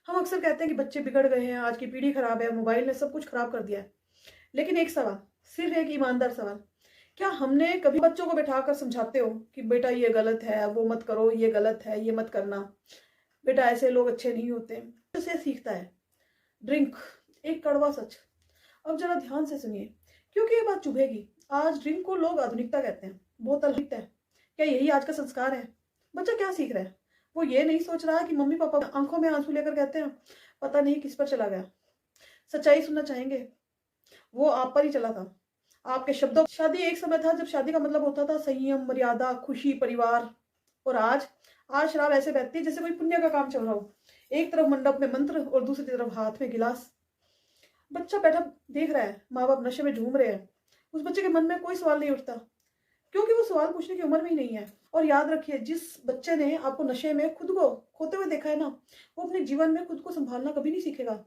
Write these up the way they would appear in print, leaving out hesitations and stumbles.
हम अक्सर कहते हैं कि बच्चे बिगड़ गए हैं, आज की पीढ़ी खराब है, मोबाइल ने सब कुछ खराब कर दिया है। लेकिन एक सवाल, सिर्फ एक ईमानदार सवाल, क्या हमने कभी बच्चों को बैठाकर समझाते हो कि बेटा ये गलत है, वो मत करो, ये गलत है, ये मत करना, बेटा ऐसे लोग अच्छे नहीं होते। से सीखता है ड्रिंक, एक कड़वा सच। अब जरा ध्यान से सुनिए, क्योंकि ये बात चुभेगी। आज ड्रिंक को लोग आधुनिकता कहते हैं, बोतल है। क्या यही आज का संस्कार है? बच्चा क्या सीख रहा है? वो ये नहीं सोच रहा कि मम्मी पापा आंखों में आंसू लेकर कहते हैं पता नहीं किस पर चला गया। सच्चाई सुनना चाहेंगे? वो आप पर ही चला था, आपके शब्दों। शादी एक समय था जब शादी का मतलब होता था संयम, मर्यादा, खुशी, परिवार। और आज आज शराब ऐसे बहती है जैसे कोई पुण्य का काम चल रहा हो। एक तरफ मंडप में मंत्र और दूसरी तरफ हाथ में गिलास। बच्चा बैठा देख रहा है, माँ बाप नशे में झूम रहे हैं। उस बच्चे के मन में कोई सवाल नहीं उठता, क्योंकि वो सवाल पूछने की उम्र में ही नहीं है। और याद रखिए, जिस बच्चे ने आपको नशे में खुद को खोते हुए देखा है ना, वो अपने जीवन में खुद को संभालना कभी नहीं सीखेगा।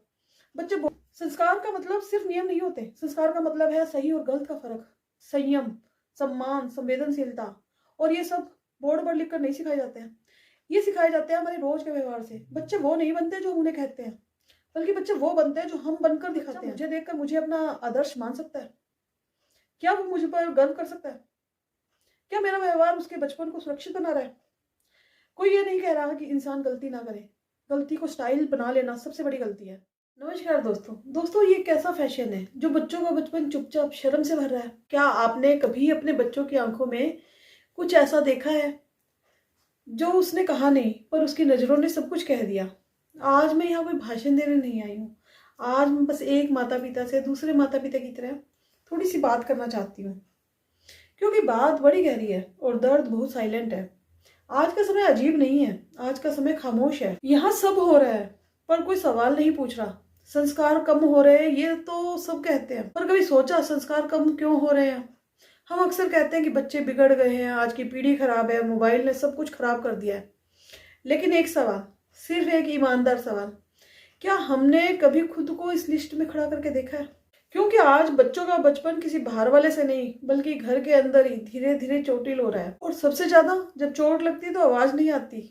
बच्चे संस्कार का मतलब सिर्फ नियम नहीं होते, संस्कार का मतलब है सही और गलत का फर्क, संयम, सम्मान, संवेदनशीलता। और ये सब बोर्ड पर लिखकर नहीं सिखाए जाते हैं, ये सिखाए जाते हैं हमारे रोज के व्यवहार से। बच्चे वो नहीं बनते जो उन्हें कहते हैं, बल्कि बच्चे वो बनते हैं जो हम बनकर दिखाते हैं। मुझे देखकर मुझे अपना आदर्श मान सकता है? क्या वो मुझ पर गर्व कर सकता है? क्या मेरा व्यवहार उसके बचपन को सुरक्षित बना रहा है? कोई ये नहीं कह रहा कि इंसान गलती ना करे, गलती को स्टाइल बना लेना सबसे बड़ी गलती है। नमस्कार दोस्तों, ये कैसा फैशन है जो बच्चों का बचपन चुपचाप शर्म से भर रहा है? क्या आपने कभी अपने बच्चों की आंखों में कुछ ऐसा देखा है जो उसने कहा नहीं पर उसकी नजरों ने सब कुछ कह दिया? आज मैं यहाँ कोई भाषण देने नहीं आई हूँ। आज मैं बस एक माता पिता से दूसरे माता पिता की तरह थोड़ी सी बात करना चाहती हूँ, क्योंकि बात बड़ी गहरी है और दर्द बहुत साइलेंट है। आज का समय अजीब नहीं है, आज का समय खामोश है। यहाँ सब हो रहा है पर कोई सवाल नहीं पूछ रहा। संस्कार कम हो रहे हैं ये तो सब कहते हैं, पर कभी सोचा संस्कार कम क्यों हो रहे हैं? हम अक्सर कहते हैं कि बच्चे बिगड़ गए हैं, आज की पीढ़ी खराब है, मोबाइल ने सब कुछ खराब कर दिया है। लेकिन एक सवाल, सिर्फ एक ईमानदार सवाल, क्या हमने कभी खुद को इस लिस्ट में खड़ा करके देखा है? क्योंकि आज बच्चों का बचपन किसी बाहर वाले से नहीं बल्कि घर के अंदर ही धीरे धीरे चोटिल हो रहा है। और सबसे ज्यादा जब चोट लगती है तो आवाज नहीं आती,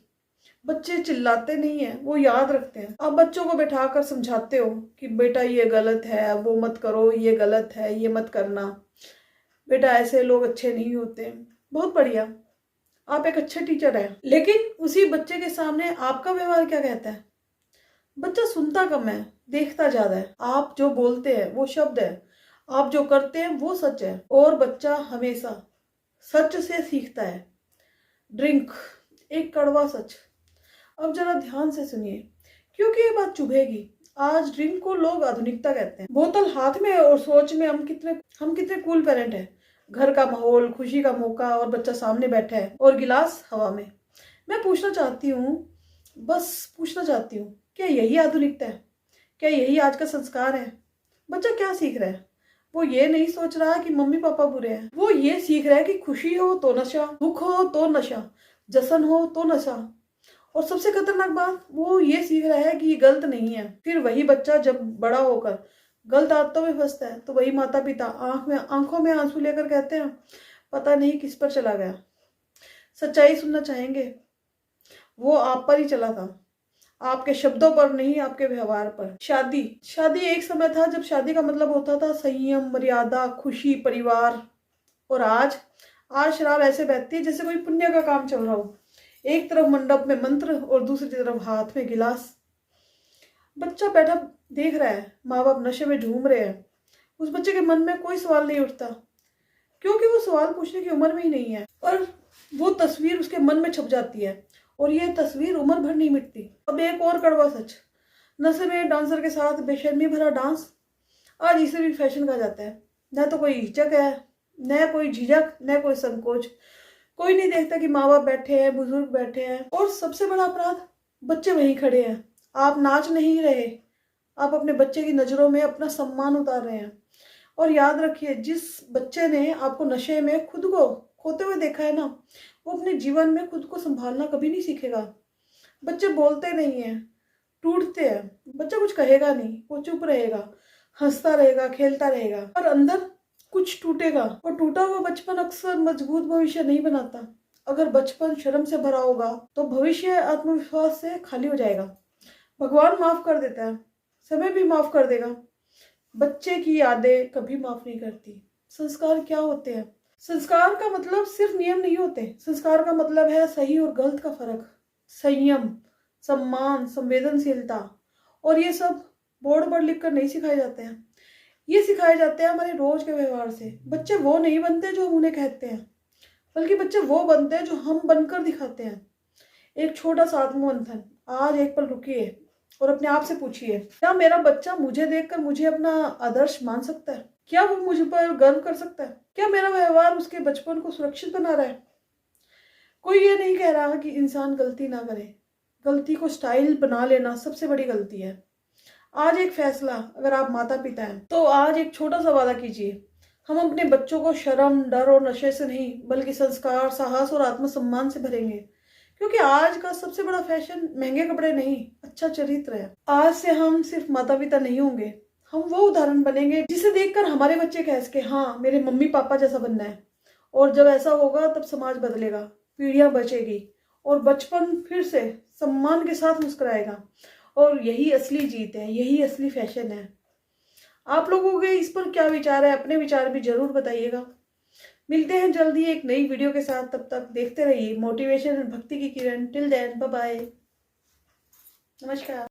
बच्चे चिल्लाते नहीं है, वो याद रखते हैं। आप बच्चों को बैठाकर समझाते हो कि बेटा ये गलत है, वो मत करो, ये गलत है, ये मत करना, बेटा ऐसे लोग अच्छे नहीं होते। बहुत बढ़िया, आप एक अच्छे टीचर हैं। लेकिन उसी बच्चे के सामने आपका व्यवहार क्या कहता है? बच्चा सुनता कम है, देखता ज्यादा है। आप जो बोलते हैं वो शब्द है, आप जो करते हैं वो सच है। और बच्चा हमेशा सच से सीखता है ड्रिंक, एक कड़वा सच। अब जरा ध्यान से सुनिए, क्योंकि ये बात चुभेगी। आज ड्रिंक को लोग आधुनिकता कहते हैं, बोतल हाथ में और सोच में हम कितने कूल पेरेंट हैं। घर का माहौल, खुशी का मौका और बच्चा सामने बैठा है और गिलास हवा में। मैं पूछना चाहती हूँ, बस पूछना चाहती हूँ, क्या यही आधुनिकता है? क्या यही आज का संस्कार है? बच्चा क्या सीख रहा है? वो ये नहीं सोच रहा कि मम्मी पापा बुरे हैं, वो ये सीख रहा है कि खुशी हो तो नशा, दुख हो तो नशा, जश्न हो तो नशा। और सबसे खतरनाक बात, वो ये सीख रहा है कि ये गलत नहीं है। फिर वही बच्चा जब बड़ा होकर गलत आदतों में फंसता है तो वही माता पिता आंखों में आंसू लेकर कहते हैं पता नहीं किस पर चला गया। सच्चाई सुनना चाहेंगे? वो आप पर ही चला था, आपके शब्दों पर नहीं, आपके व्यवहार पर। शादी एक समय था जब शादी का मतलब होता था संयम, मर्यादा, खुशी, परिवार। और आज शराब ऐसे बहती है जैसे कोई पुण्य का काम चल रहा हो। एक तरफ मंडप में मंत्र और दूसरी तरफ हाथ में गिलास। बच्चा बैठा देख रहा है, माँ बाप नशे में झूम रहे हैं। उस बच्चे के मन में कोई सवाल नहीं उठता, क्योंकि वो सवाल पूछने की उम्र में ही नहीं है। पर वो तस्वीर उसके मन में छप जाती है और ये तस्वीर उम्र भर नहीं मिटती। अब एक और कड़वा सच, नशे में डांसर के साथ बेशर्मी भरा डांस, आज इसे भी फैशन कहा जाता है। न तो कोई हिचक है, न कोई झिझक, न कोई संकोच। कोई नहीं देखता कि माँ बाप बैठे हैं, बुजुर्ग बैठे हैं। और सबसे बड़ा अपराध, बच्चे वहीं खड़े हैं। आप नाच नहीं रहे, आप अपने बच्चे की नजरों में अपना सम्मान उतार रहे हैं। और याद रखिए, जिस बच्चे ने आपको नशे में खुद को खोते हुए देखा है ना, वो अपने जीवन में खुद को संभालना कभी नहीं सीखेगा। बच्चे बोलते नहीं हैं, टूटते हैं। बच्चा कुछ कहेगा नहीं, वो चुप रहेगा, हंसता रहेगा, खेलता रहेगा, पर अंदर कुछ टूटेगा। और टूटा हुआ बचपन अक्सर मजबूत भविष्य नहीं बनाता। अगर बचपन शर्म से भरा होगा तो भविष्य आत्मविश्वास से खाली हो जाएगा। भगवान माफ कर देता है, समय भी माफ कर देगा। बच्चे की यादें कभी माफ नहीं करती। संस्कार क्या होते हैं? संस्कार का मतलब सिर्फ नियम नहीं होते। संस्कार का मतलब है सही और गलत का फर्क, संयम, सम्मान, संवेदनशीलता। और ये सब बोर्ड पर लिख कर नहीं सिखाए जाते हैं, ये सिखाए जाते हैं हमारे रोज के व्यवहार से। बच्चे वो नहीं बनते जो हम उन्हें कहते हैं, बल्कि बच्चे वो बनते हैं जो हम बनकर दिखाते हैं। एक छोटा सा आत्ममंथन, आज एक पल रुकिए और अपने आप से पूछिए, क्या मेरा बच्चा मुझे देखकर मुझे अपना आदर्श मान सकता है? क्या वो मुझ पर गर्व कर सकता है? क्या मेरा व्यवहार उसके बचपन को सुरक्षित बना रहा है? कोई ये नहीं कह रहा कि इंसान गलती ना करे। गलती को स्टाइल बना लेना सबसे बड़ी गलती है। आज एक फैसला, अगर आप माता पिता हैं तो आज एक छोटा सा वादा कीजिए, हम अपने बच्चों को शर्म, डर और नशे से नहीं, बल्कि संस्कार, साहस और आत्मसम्मान से भरेंगे। क्योंकि आज का सबसे बड़ा फैशन महंगे कपड़े नहीं, अच्छा चरित्र है। आज से हम सिर्फ माता पिता नहीं होंगे, हम वो उदाहरण बनेंगे जिसे देखकर हमारे बच्चे कह सके, हाँ मेरे मम्मी पापा जैसा बनना है। और जब ऐसा होगा तब समाज बदलेगा, पीढ़ियां बचेगी और बचपन फिर से सम्मान के साथ मुस्कुराएगा। और यही असली जीत है, यही असली फैशन है। आप लोगों के इस पर क्या विचार है? अपने विचार भी जरूर बताइएगा। मिलते हैं जल्दी एक नई वीडियो के साथ, तब तक देखते रहिए मोटिवेशन और भक्ति की किरण। टिल देन, बाय बाय, नमस्कार।